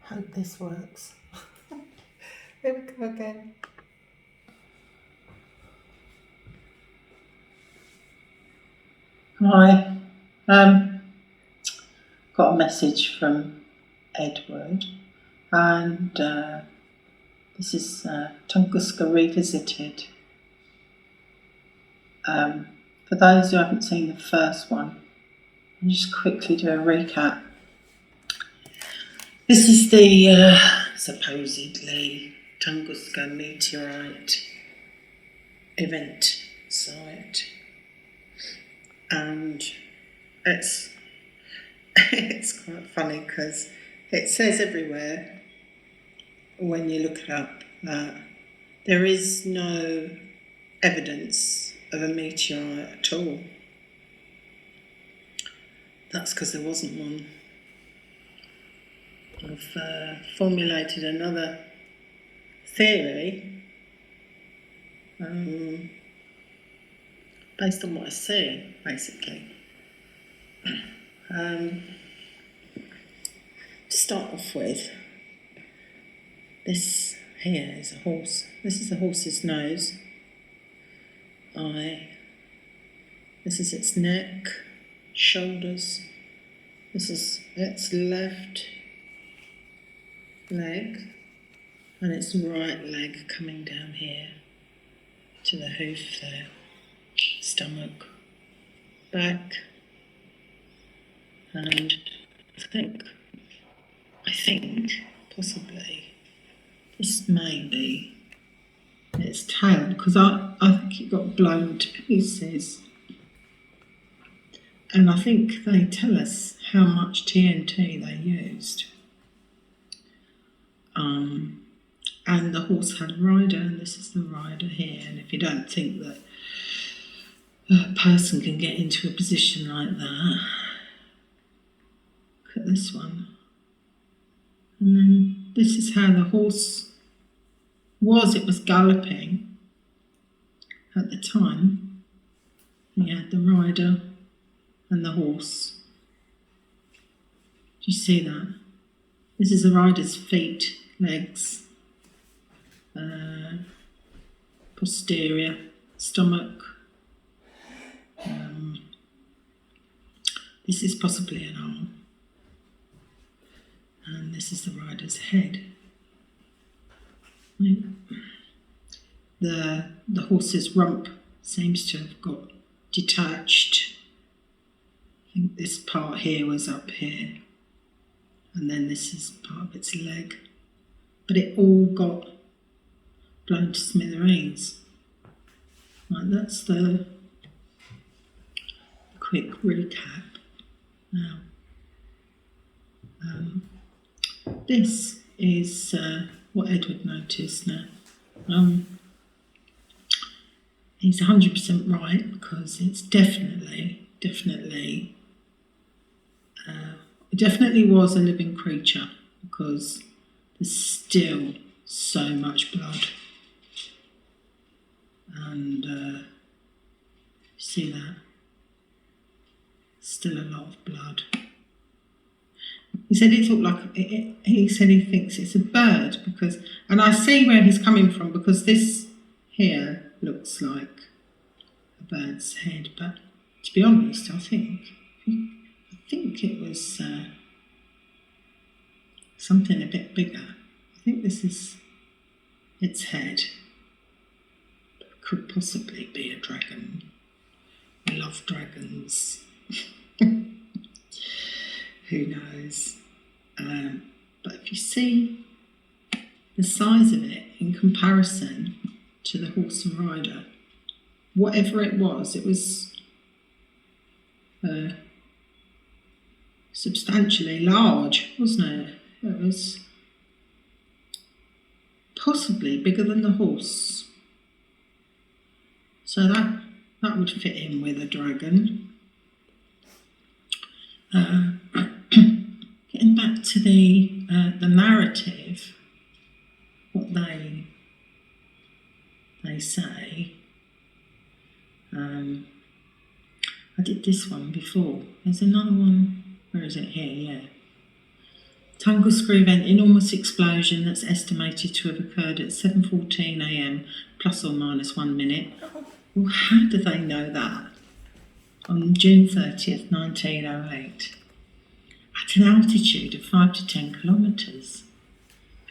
Hope this works. Here we go again. Hi. Got a message from Edward, and this is Tunguska Revisited. For those who haven't seen the first one, I'll just quickly do a recap. This is the supposedly Tunguska meteorite event site, and it's quite funny because it says everywhere when you look it up that there is no evidence of a meteorite at all. That's because there wasn't one. I've formulated another theory based on what I see, basically. To start off with, this here is a horse. This is a horse's nose, eye. This is its neck, shoulders. This is its left leg, and its right leg coming down here to the hoof there. Stomach, back, and I think possibly this may be its tail, because I think it got blown to pieces, and I think they tell us how much TNT they used. And the horse had a rider, and this is the rider here. And if you don't think that a person can get into a position like that, look at this one. And then this is how the horse was. It was galloping at the time. You had the rider and the horse. Do you see that? This is the rider's feet, legs, posterior, stomach. This is possibly an arm. And this is the rider's head. The horse's rump seems to have got detached. I think this part here was up here, and then this is part of its leg. But it all got blown to smithereens. Right, that's the quick recap. Now, this is what Edward noticed now. He's 100% right, because it's definitely was a living creature, because there's still so much blood. And see that? Still a lot of blood. He said it looked like he said he thinks it's a bird, because, and I see where he's coming from, because this here looks like a bird's head, but to be honest, I think it was something a bit bigger. I think this is its head. It could possibly be a dragon. I love dragons. Who knows? But if you see the size of it in comparison to the horse and rider, whatever it was substantially large, wasn't it? It was possibly bigger than the horse. So that would fit in with a dragon. Getting back to the narrative, what they say. I did this one before. There's another one. Where is it? Here, yeah. Tunguska event, enormous explosion that's estimated to have occurred at 7:14 a.m. plus or minus 1 minute. Well, how do they know that? On June 30th, 1908, at an altitude of 5 to 10 kilometres,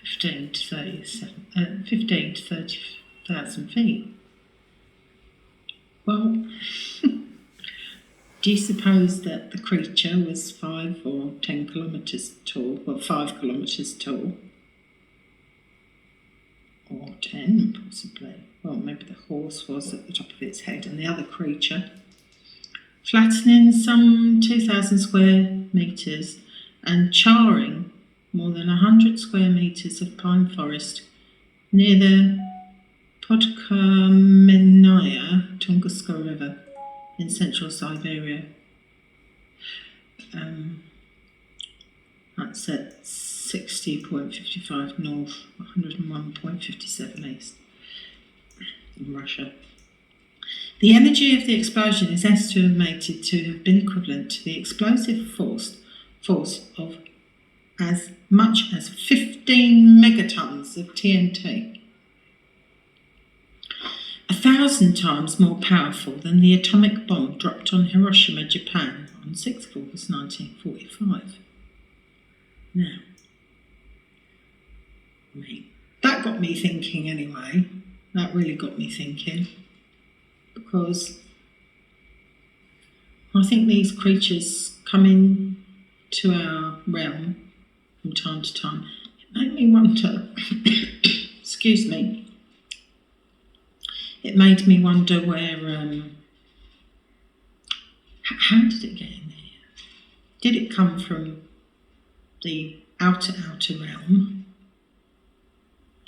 15 to 30,000 feet. Well, do you suppose that the creature was 5 or 10 kilometres tall, or 5 kilometres tall? Or 10, possibly. Well, maybe the horse was at the top of its head and the other creature. Flattening some 2,000 square metres and charring more than 100 square metres of pine forest near the Podkamennaya Tunguska River in central Siberia. That's at 60.55 north, 101.57 east in Russia. The energy of the explosion is estimated to have been equivalent to the explosive force of as much as 15 megatons of TNT. 1,000 times more powerful than the atomic bomb dropped on Hiroshima, Japan on 6th of August 1945. Now, that got me thinking anyway. That really got me thinking. Because I think these creatures come into our realm from time to time. It made me wonder, excuse me, it made me wonder where, how did it get in there? Did it come from the outer realm,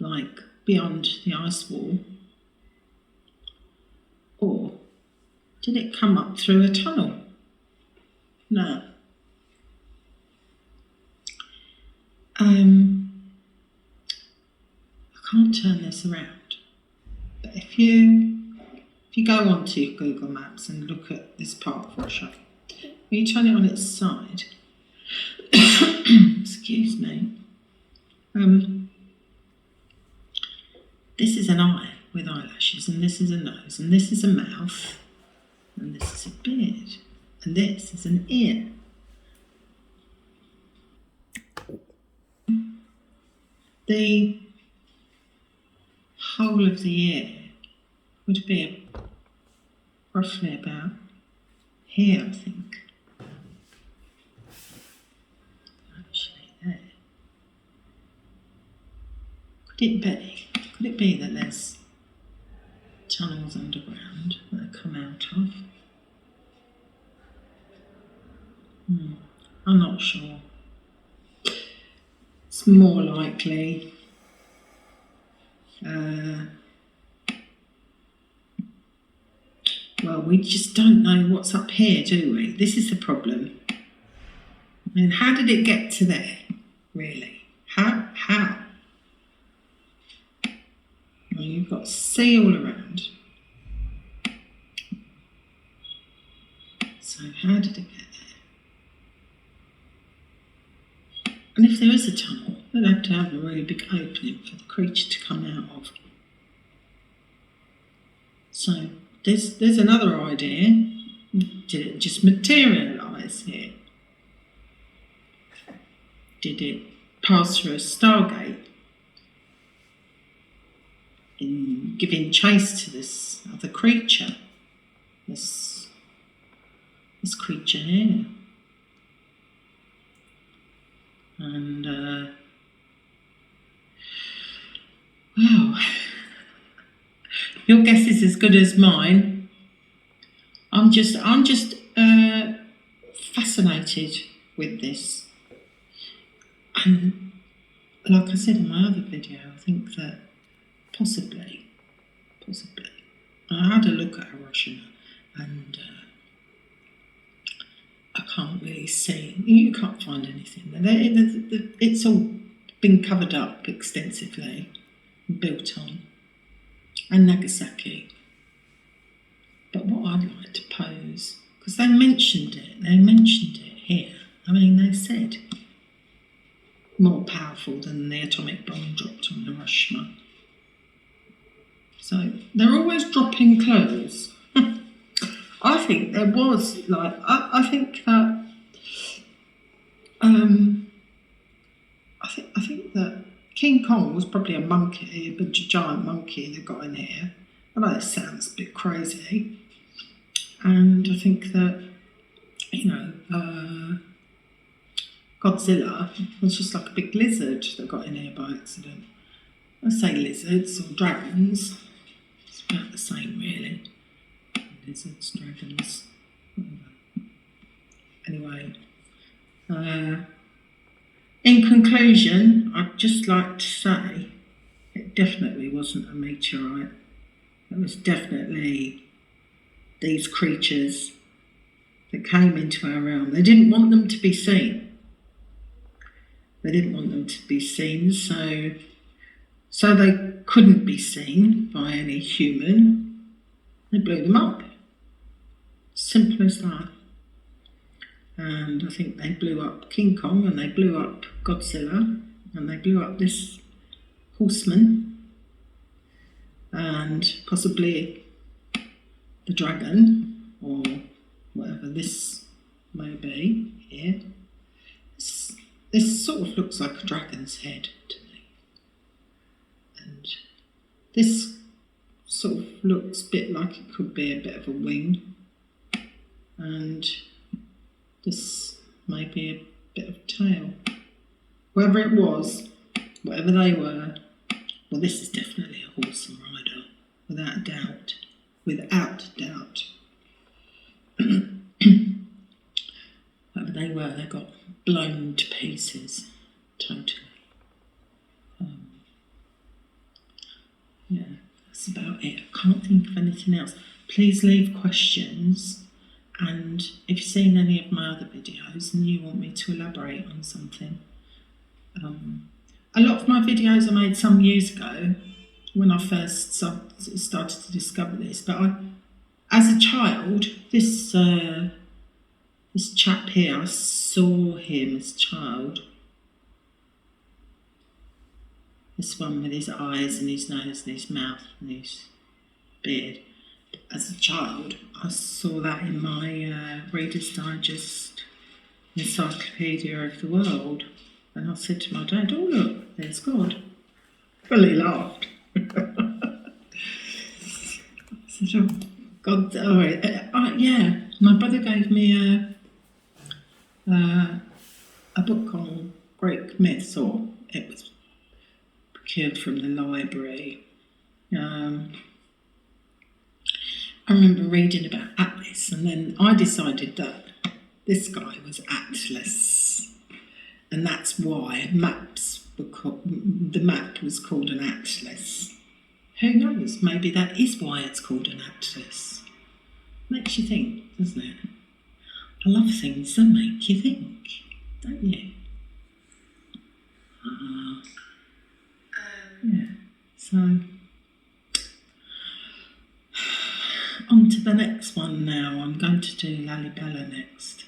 like beyond the ice wall? Or did it come up through a tunnel? No. I can't turn this around. But if you go onto your Google Maps and look at this part of Russia, when you turn it on its side, excuse me, this is an eye with eyelashes, and this is a nose, and this is a mouth, and this is a beard, and this is an ear. The whole of the ear would be roughly about here, I think. Actually, there. Could it be that there's tunnels underground that I come out of? I'm not sure. It's more likely well, we just don't know what's up here, do we? This is the problem. I mean, how did it get to there, really? How? Well, you've got sea all around. So how did it get there? And if there is a tunnel, they'll have to have a really big opening for the creature to come out of. So there's another idea. Did it just materialise here? Did it pass through a stargate in giving chase to this other creature? This creature here. And well, your guess is as good as mine. I'm just fascinated with this. And like I said in my other video, I think that possibly, I had a look at Hiroshima and I can't really see, you can't find anything. It's all been covered up extensively and built on. And Nagasaki. But what I'd like to pose, because they mentioned it here. I mean, they said more powerful than the atomic bomb dropped on Hiroshima. So they're always dropping clues. I think there was, like, I think that, I think that King Kong was probably a monkey, a giant monkey that got in here. I know this sounds a bit crazy. And I think that, Godzilla was just like a big lizard that got in here by accident. I say lizards or dragons. It's about the same, really. Lizards, dragons, whatever. Anyway, in conclusion, I'd just like to say it definitely wasn't a meteorite. It was definitely these creatures that came into our realm. They didn't want them to be seen. They didn't want them to be seen, so they couldn't be seen by any human. They blew them up. Simple as that. And I think they blew up King Kong, and they blew up Godzilla, and they blew up this horseman, and possibly the dragon, or whatever this may be here. This sort of looks like a dragon's head to me. And this sort of looks a bit like it could be a bit of a wing. And this may be a bit of a tail. Whoever it was, whatever they were, well, this is definitely a horse and rider, without a doubt. Without doubt. Whatever they were, they got blown to pieces, totally. Yeah, that's about it. I can't think of anything else. Please leave questions, and if you've seen any of my other videos and you want me to elaborate on something. A lot of my videos I made some years ago when I first started to discover this, but as a child, this chap here, I saw him as a child. This one with his eyes and his nose and his mouth and his beard. As a child, I saw that in my Reader's Digest Encyclopedia of the World. And I said to my dad, "Oh, look, there's God." Well, he laughed. I said, "Oh, God, yeah." My brother gave me a book on Greek myths, or it was procured from the library. I remember reading about Atlas, and then I decided that this guy was Atlas, and that's why the map was called an atlas. Who knows? Maybe that is why it's called an atlas. Makes you think, doesn't it? I love things that make you think, don't you? Yeah. So, on to the next one now. I'm going to do Lalibela next.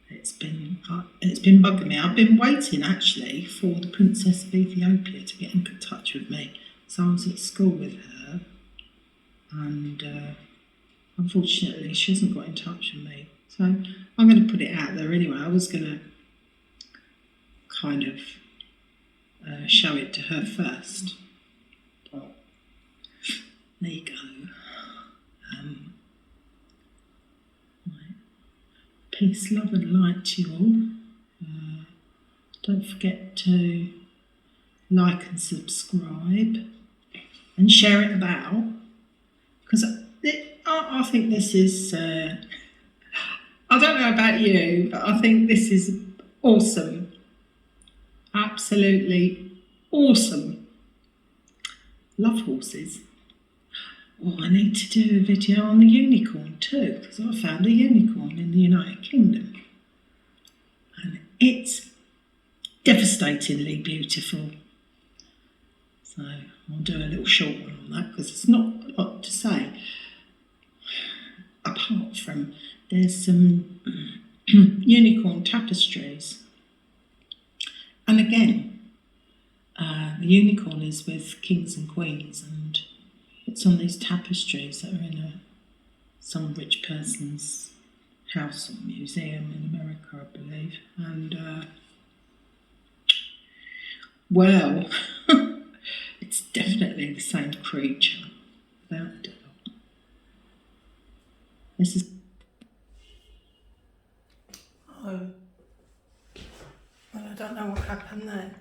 It's been bugging me. I've been waiting actually for the Princess of Ethiopia to get in touch with me. So I was at school with her, and unfortunately she hasn't got in touch with me. So I'm going to put it out there anyway. I was going to kind of show it to her first. But there you go. Right. Peace, love and light to you all. Don't forget to like and subscribe and share it about, because I think this is, I don't know about you, but I think this is awesome. Absolutely awesome. Love horses. Oh, I need to do a video on the unicorn too, because I found a unicorn in the United Kingdom. And it's devastatingly beautiful. So I'll do a little short one on that, because it's not a lot to say. Apart from there's some unicorn tapestries And again, the unicorn is with kings and queens, and it's on these tapestries that are in some rich person's house or museum in America, I believe. And well, it's definitely the same creature, without a doubt. This is. Oh, well, I don't know what happened there.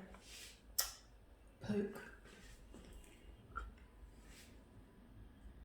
Poke.